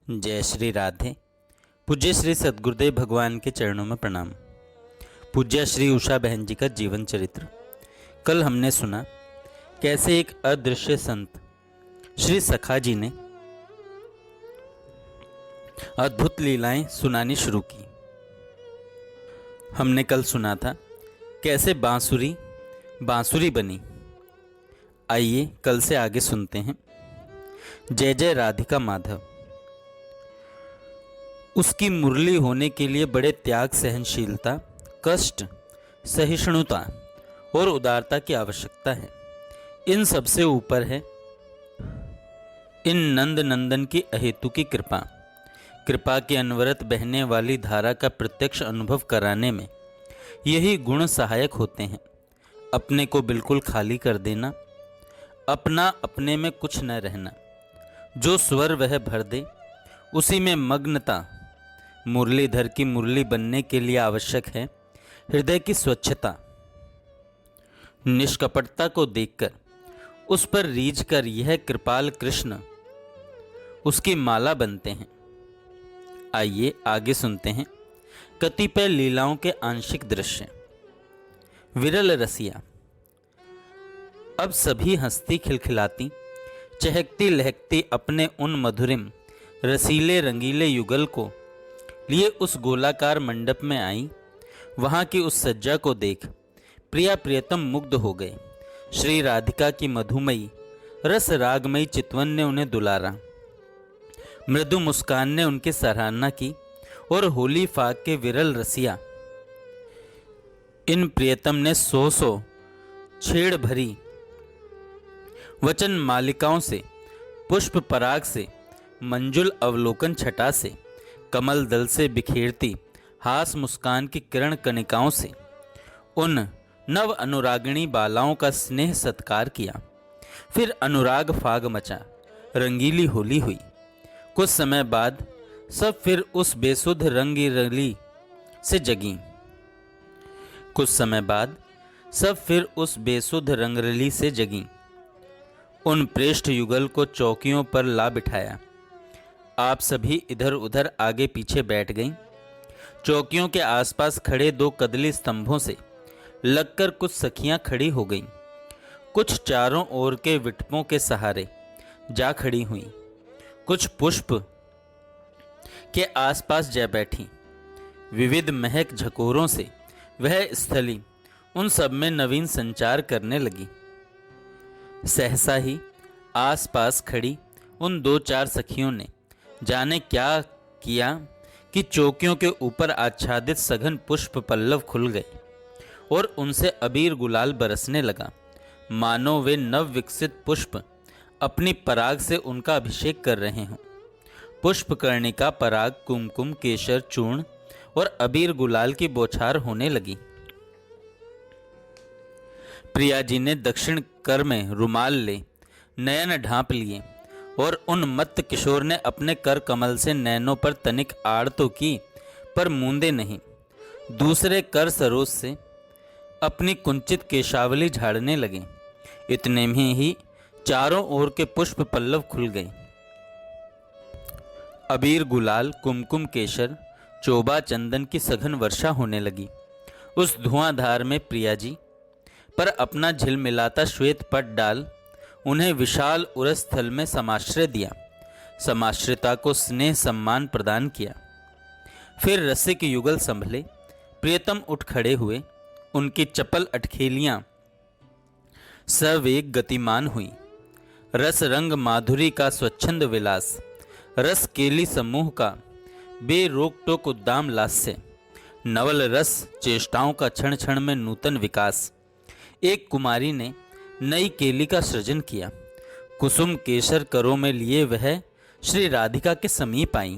जय श्री राधे। पूज्य श्री सद्गुरुदेव भगवान के चरणों में प्रणाम। पूज्य श्री उषा बहन जी का जीवन चरित्र। कल हमने सुना कैसे एक अदृश्य संत श्री सखा जी ने अद्भुत लीलाएं सुनानी शुरू की। हमने कल सुना था कैसे बांसुरी बनी। आइए कल से आगे सुनते हैं। जय जय राधिका माधव। उसकी मुरली होने के लिए बड़े त्याग, सहनशीलता, कष्ट, सहिष्णुता और उदारता की आवश्यकता है। इन सबसे ऊपर है इन नंद नंदन की अहेतु की कृपा की अनवरत बहने वाली धारा का प्रत्यक्ष अनुभव कराने में यही गुण सहायक होते हैं। अपने को बिल्कुल खाली कर देना, अपना अपने में कुछ न रहना, जो स्वर वह भर दे उसी में मग्नता मुरलीधर की मुरली बनने के लिए आवश्यक है। हृदय की स्वच्छता, निष्कपटता को देखकर उस पर रीझ कर यह कृपाल कृष्ण उसकी माला बनते हैं। आइए आगे सुनते हैं कतिपय लीलाओं के आंशिक दृश्य। विरल रसिया। अब सभी हंसती खिलखिलाती, चहकती लहकती अपने उन मधुरिम रसीले रंगीले युगल को लिए उस गोलाकार मंडप में आई। वहां की उस सज्जा को देख प्रिया प्रियतम मुग्ध हो गए। श्री राधिका की मधुमयी रस रागमयी चितवन ने उन्हें दुलारा। मृदु मुस्कान ने उनकी सराहना की और होली फाग के विरल रसिया इन प्रियतम ने सौ छेड़ भरी वचन मालिकाओं से, पुष्प पराग से, मंजुल अवलोकन छटा से, कमल दल से बिखेरती हास मुस्कान की किरण कणिकाओं से उन नव अनुरागिणी बालाओं का स्नेह सत्कार किया। फिर अनुराग फाग मचा, रंगीली होली हुई। कुछ समय बाद सब फिर उस बेसुध रंगीरली से जगी। उन प्रेष्ठ युगल को चौकियों पर ला बिठाया। आप सभी इधर उधर आगे पीछे बैठ गईं। चौकियों के आसपास खड़े दो कदली स्तंभों से लगकर कुछ सखियां खड़ी हो गईं। कुछ चारों ओर के विटपों के सहारे जा खड़ी हुईं। कुछ पुष्प के आसपास जा बैठी। विविध महक झकोरों से वह स्थली उन सब में नवीन संचार करने लगी। सहसा ही आसपास खड़ी उन दो चार सखियों ने जाने क्या किया कि चौकियों के ऊपर आच्छादित सघन पुष्प पल्लव खुल गए और उनसे अबीर गुलाल बरसने लगा, मानो वे नव विकसित पुष्प अपनी पराग से उनका अभिषेक कर रहे हों। पुष्पकर्णिका, पराग, कुमकुम, केशर, चूर्ण और अबीर गुलाल की बौछार होने लगी। प्रिया जी ने दक्षिण कर में रुमाल ले नयन ढांप लिए और उन मत्त किशोर ने अपने कर कमल से नैनों पर तनिक आड़ तो की, पर मूंदे नहीं। दूसरे कर सरोज से अपनी कुंचित केशावली झाड़ने लगे। इतने में ही चारों ओर के पुष्प पल्लव खुल गए। अबीर गुलाल, कुमकुम, केशर, चोबा, चंदन की सघन वर्षा होने लगी। उस धुआंधार में प्रिया जी पर अपना झिलमिलाता श्वेत पट डाल उन्हें विशाल उरस स्थल में समाश्रय दिया। समाश्रिता को स्नेह सम्मान प्रदान किया। फिर रसिक युगल संभले, प्रियतम उठ खड़े हुए। उनकी चपल अटखेलियां सवेग गतिमान हुई। रस रंग माधुरी का स्वच्छंद विलास, रस केली समूह का बेरोक टोक उद्दाम लास्य, नवल रस चेष्टाओं का क्षण क्षण में नूतन विकास। एक कुमारी ने नई केली का सृजन किया। कुसुम केशर करों में लिए वह श्री राधिका के समीप आई।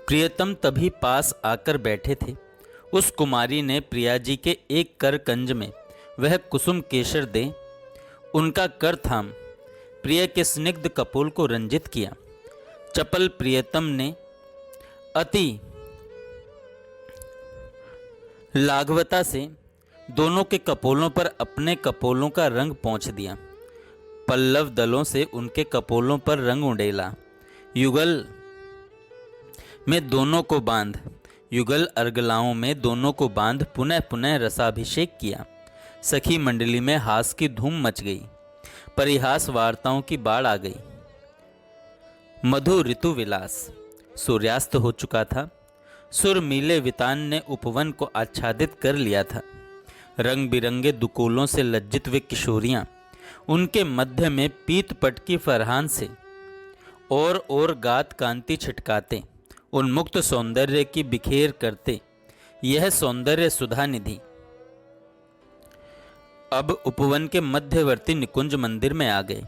प्रियतम तभी पास आकर बैठे थे। उस कुमारी ने प्रिया जी के एक कर कंज में वह कुसुम केशर दे उनका कर थाम प्रिय के स्निग्ध कपोल को रंजित किया। चपल प्रियतम ने अति लाघवता से दोनों के कपोलों पर अपने कपोलों का रंग पोंछ दिया। पल्लव दलों से उनके कपोलों पर रंग उड़ेला। युगल में दोनों को बांध युगल अर्गलाओं में दोनों को बांध पुनः पुनः रसाभिषेक किया। सखी मंडली में हास की धूम मच गई। परिहास वार्ताओं की बाढ़ आ गई। मधु ऋतु विलास। सूर्यास्त हो चुका था। सुरमीले वितान ने उपवन को आच्छादित कर लिया था। रंग बिरंगे दुकोलों से लज्जित वे किशोरियां उनके मध्य में पीत पटकी फरहान से और गात कांति छिटकाते उन्मुक्त सौंदर्य की बिखेर करते यह सौंदर्य सुधा निधि अब उपवन के मध्यवर्ती निकुंज मंदिर में आ गए।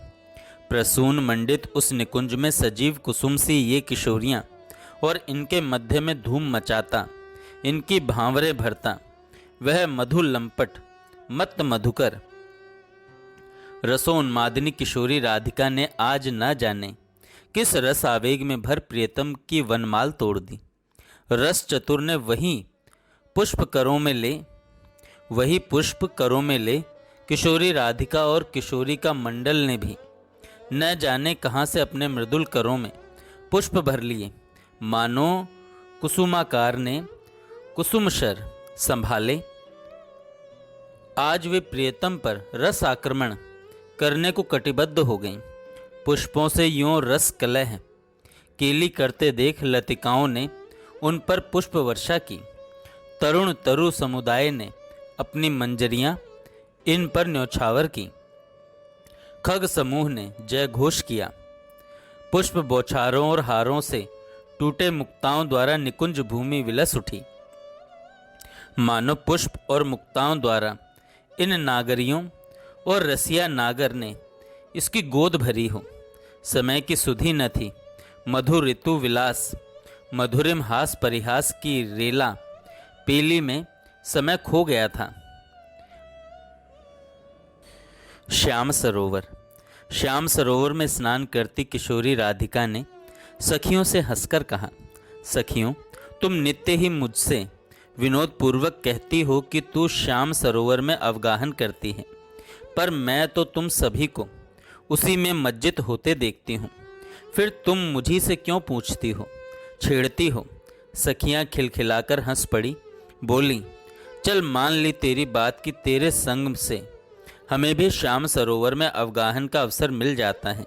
प्रसून मंडित उस निकुंज में सजीव कुसुम सी ये किशोरियां और इनके मध्य में धूम मचाता, इनकी भांवरे भरता वह मधु लंपट मत मधुकर रसोन्मादिनी किशोरी राधिका ने आज न जाने किस रस आवेग में भर प्रियतम की वनमाल तोड़ दी। रस चतुर ने वही पुष्प करों में ले किशोरी राधिका और किशोरी का मंडल ने भी न जाने कहाँ से अपने मृदुल करों में पुष्प भर लिए। मानो कुसुमाकार ने कुसुमशर संभाले। आज वे प्रियतम पर रस आक्रमण करने को कटिबद्ध हो गईं। पुष्पों से यूं रस कलह केली करते देख लतिकाओं ने उन पर पुष्प वर्षा की। तरुण तरु समुदाय ने अपनी मंजरियां इन पर न्यौछावर की। खग समूह ने जय घोष किया। पुष्प बौछारों और हारों से टूटे मुक्ताओं द्वारा निकुंज भूमि विलस उठी। मानो पुष्प और मुक्ताओं द्वारा इन नागरियों और रसिया नागर ने इसकी गोद भरी हो। समय की सुधि न थी। मधुर ऋतु विलास मधुरिम हास परिहास की रेला पेली में समय खो गया था। श्याम सरोवर में स्नान करती किशोरी राधिका ने सखियों से हंसकर कहा, सखियों, तुम नित्य ही मुझसे विनोद पूर्वक कहती हो कि तू श्याम सरोवर में अवगाहन करती है, पर मैं तो तुम सभी को उसी में मज्जित होते देखती हूँ। फिर तुम मुझी से क्यों पूछती हो, छेड़ती हो? सखियाँ खिलखिलाकर हंस पड़ी, बोली, चल मान ली तेरी बात कि तेरे संग से हमें भी श्याम सरोवर में अवगाहन का अवसर मिल जाता है,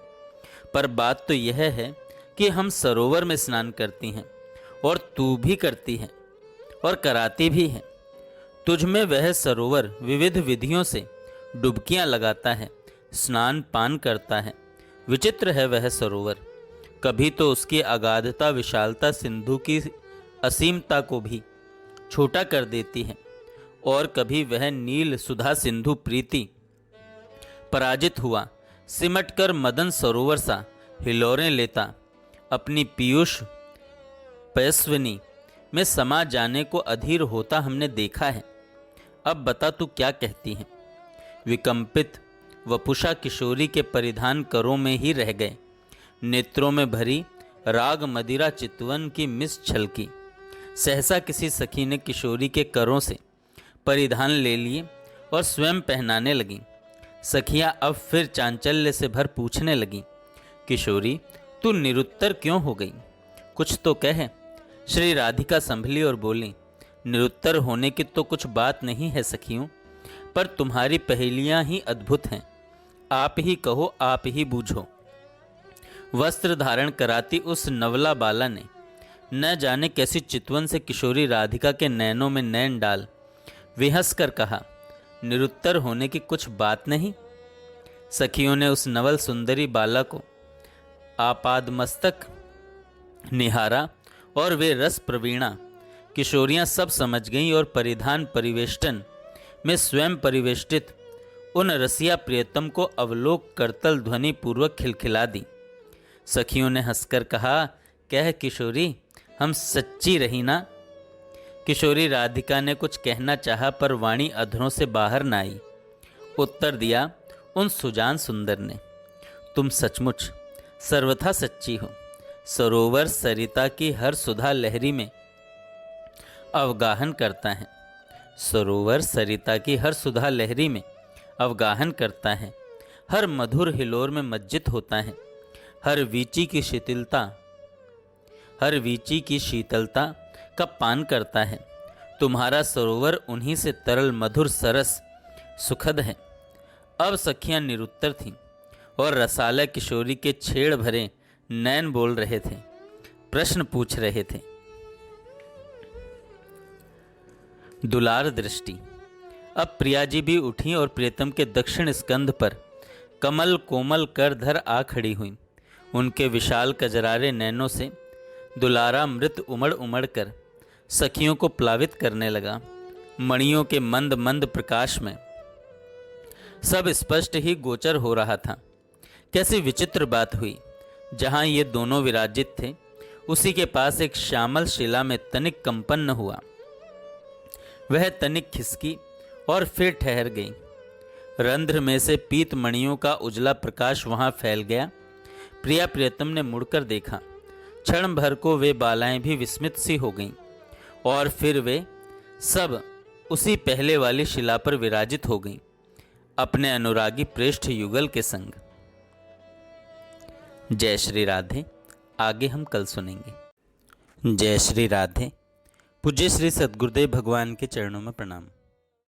पर बात तो यह है कि हम सरोवर में स्नान करती हैं और तू भी करती है और कराती भी है। तुझ में वह सरोवर विविध विधियों से डुबकियां लगाता है, स्नान पान करता है। विचित्र है वह सरोवर। कभी तो उसकी अगाधता विशालता सिंधु की असीमता को भी छोटा कर देती है, और कभी वह नील सुधा सिंधु प्रीति पराजित हुआ सिमट कर मदन सरोवर सा हिलोरें लेता अपनी पीयूष पयस्विनी में समा जाने को अधीर होता हमने देखा है। अब बता तू क्या कहती है? विकंपित वपुषा किशोरी के परिधान करों में ही रह गए। नेत्रों में भरी राग मदिरा चितवन की मिस छलकी। सहसा किसी सखी ने किशोरी के करों से परिधान ले लिए और स्वयं पहनाने लगी। सखियां अब फिर चांचल्य से भर पूछने लगी, किशोरी, तू निरुत्तर क्यों हो गई? कुछ तो कह। श्री राधिका संभली और बोली, निरुत्तर होने की तो कुछ बात नहीं है सखियों, पर तुम्हारी पहेलियां ही अद्भुत हैं। आप ही कहो, आप ही बूझो। वस्त्र धारण कराती उस नवला बाला ने न जाने कैसी चितवन से किशोरी राधिका के नैनों में नैन डाल विहंस कर कहा, निरुत्तर होने की कुछ बात नहीं। सखियों ने उस नवल सुंदरी बाला को आपादमस्तक निहारा और वे रस प्रवीणा किशोरियां सब समझ गईं और परिधान परिवेष्टन में स्वयं परिवेष्टित उन रसिया प्रियतम को अवलोक करतल ध्वनि पूर्वक खिलखिला दी। सखियों ने हंसकर कहा, कह किशोरी, हम सच्ची रही ना? किशोरी राधिका ने कुछ कहना चाहा, पर वाणी अधरों से बाहर न आई। उत्तर दिया उन सुजान सुंदर ने, तुम सचमुच सर्वथा सच्ची हो। सरोवर सरिता की हर सुधा लहरी में अवगाहन करता है। सरोवर सरिता की हर सुधा लहरी में अवगाहन करता है। हर मधुर हिलोर में मज्जित होता है। हर वीची की शिथिलता हर वीची की शीतलता का पान करता है। तुम्हारा सरोवर उन्हीं से तरल मधुर सरस सुखद है। अब सखियां निरुत्तर थीं और रसाला किशोरी के छेड़ भरे नैन बोल रहे थे, प्रश्न पूछ रहे थे। दुलार दृष्टि। अब प्रिया जी भी उठी और प्रियतम के दक्षिण स्कंध पर कमल कोमल कर धर आ खड़ी हुई। उनके विशाल कजरारे नैनों से दुलारा मृत उमड़ उमड़ कर सखियों को प्लावित करने लगा। मणियों के मंद मंद प्रकाश में सब स्पष्ट ही गोचर हो रहा था। कैसी विचित्र बात हुई, जहां ये दोनों विराजित थे उसी के पास एक श्यामल शिला में तनिक कंपन न हुआ। वह तनिक खिसकी और फिर ठहर गई। रंध्र में से पीत मणियों का उजला प्रकाश वहां फैल गया। प्रिया प्रियतम ने मुड़कर देखा। क्षण भर को वे बालाएं भी विस्मित सी हो गईं और फिर वे सब उसी पहले वाली शिला पर विराजित हो गईं, अपने अनुरागी प्रेष्ठ युगल के संग। जय श्री राधे। आगे हम कल सुनेंगे। जय श्री राधे। पूज्य श्री सद्गुरुदेव भगवान के चरणों में प्रणाम।